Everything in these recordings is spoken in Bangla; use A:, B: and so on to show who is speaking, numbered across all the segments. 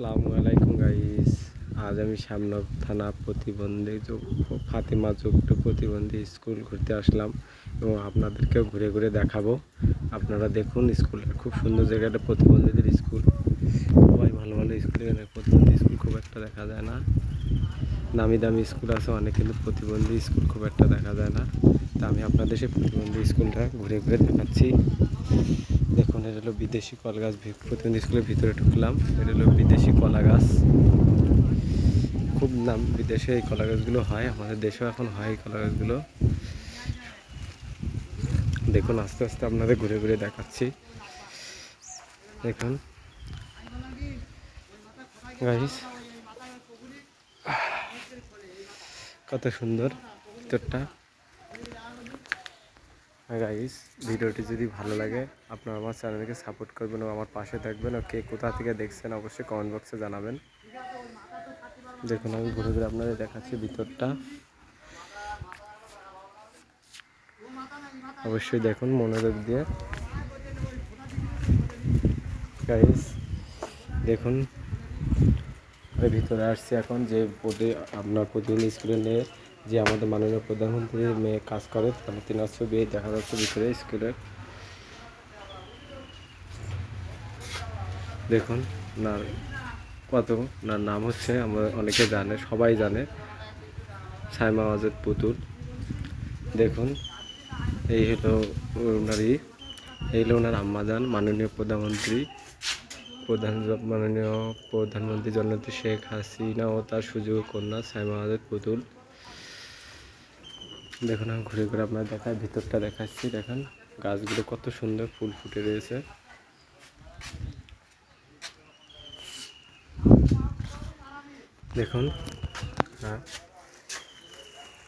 A: আসসালামু আলাইকুম গাইস। আজ আমি শ্যামনগর থানা ফাতেমা চোপড়া প্রতিবন্ধী স্কুল ঘুরতে আসলাম এবং আপনাদেরকেও ঘুরে ঘুরে দেখাবো। আপনারা দেখুন, স্কুলটা খুব সুন্দর জায়গাটা, প্রতিবন্ধীদের স্কুল। সবাই ভালো ভালো স্কুল, এখানে প্রতিবন্ধী স্কুল খুব একটা দেখা যায় না। নামি দামি স্কুল আছে অনেক, কিন্তু প্রতিবন্ধী স্কুল খুব একটা দেখা যায় না। তা আমি আপনাদের সেই প্রতিবন্ধী স্কুলটা ঘুরে ঘুরে দেখাচ্ছি। দেখুন, এটা হলো বিদেশি কলা গাছ। প্রতিবন্ধী স্কুলের ভিতরে ঢুকলাম। এটা হলো বিদেশি কলা গাছ। খুব নাম বিদেশে এই কলা গাছগুলো হয়, আমাদের দেশেও এখন হয় এই কলা গাছগুলো। দেখুন, আস্তে আস্তে আপনাদের ঘুরে ঘুরে দেখাচ্ছি। দেখুন গাইস, কত সুন্দর ভিতরটা। গাইস, ভিডিওটি যদি ভালো লাগে আপনারা আমার চ্যানেলকে সাপোর্ট করবেন ও আমার পাশে থাকবেন। ও কে কোথা থেকে দেখছেন অবশ্যই কমেন্ট বক্সে জানাবেন। দেখুন, আমি ঘুরে ঘুরে আপনাদের দেখাচ্ছি ভিতরটা। অবশ্যই দেখুন মনোযোগ দিয়ে। গাইস দেখুন, আমি ভিতরে আসছি এখন। যে আপনার প্রতিদিন স্কুলে নিয়ে যে আমাদের মাননীয় প্রধানমন্ত্রীর মেয়ে কাজ করে, তাহলে তিনার ছবি দেখা যাচ্ছে ভিতরে স্কুলের। দেখুন না, কত না নাম হচ্ছে, আমরা অনেকে জানে, সবাই জানে, সাইমা ওয়াজেদ পুতুল। দেখুন, এই হলো ওনার আম্মাজান, মাননীয় প্রধানমন্ত্রী জননেত্রী শেখ হাসিনা ও তার সুযোগ্য কন্যা সাইমা ওয়াজেদ পুতুল। দেখুন, আমি ঘুরে ঘুরে আপনার দেখায়, ভিতরটা দেখাচ্ছি। দেখেন গাছগুলো কত সুন্দর ফুল ফুটে রয়েছে। দেখুন, হ্যাঁ,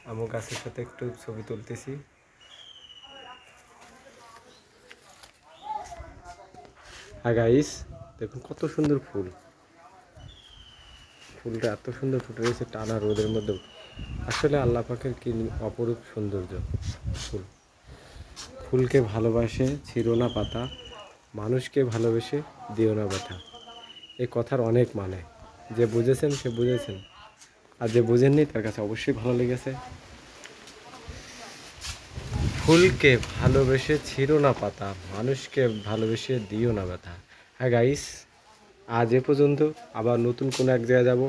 A: আমার গাছের সাথে একটু ছবি তুলতেছি। হ্যাঁ গাইস, দেখুন কত সুন্দর ফুলটা এত সুন্দর ফুটে রয়েছে টানা রোদের মধ্যেও। আসলে আল্লাহ পাকের কি অপরূপ সৌন্দর্য। ফুলকে ভালোবাসে ছিঁড়ো না পাতা, মানুষকে ভালোবেসে দিও না ব্যথা। এই কথার অনেক মানে, যে বুঝেছেন সে বুঝেছেন, আর যে বুঝেননি তার কাছে অবশ্যই ভালো লেগেছে। ফুলকে ভালোবেসে ছিঁড়ো না পাতা, মানুষকে ভালোবেসে দিও না ব্যথা। হ্যাঁ গাইস, আজ এ পর্যন্ত। আবার নতুন কোনো এক জায়গায় যাব।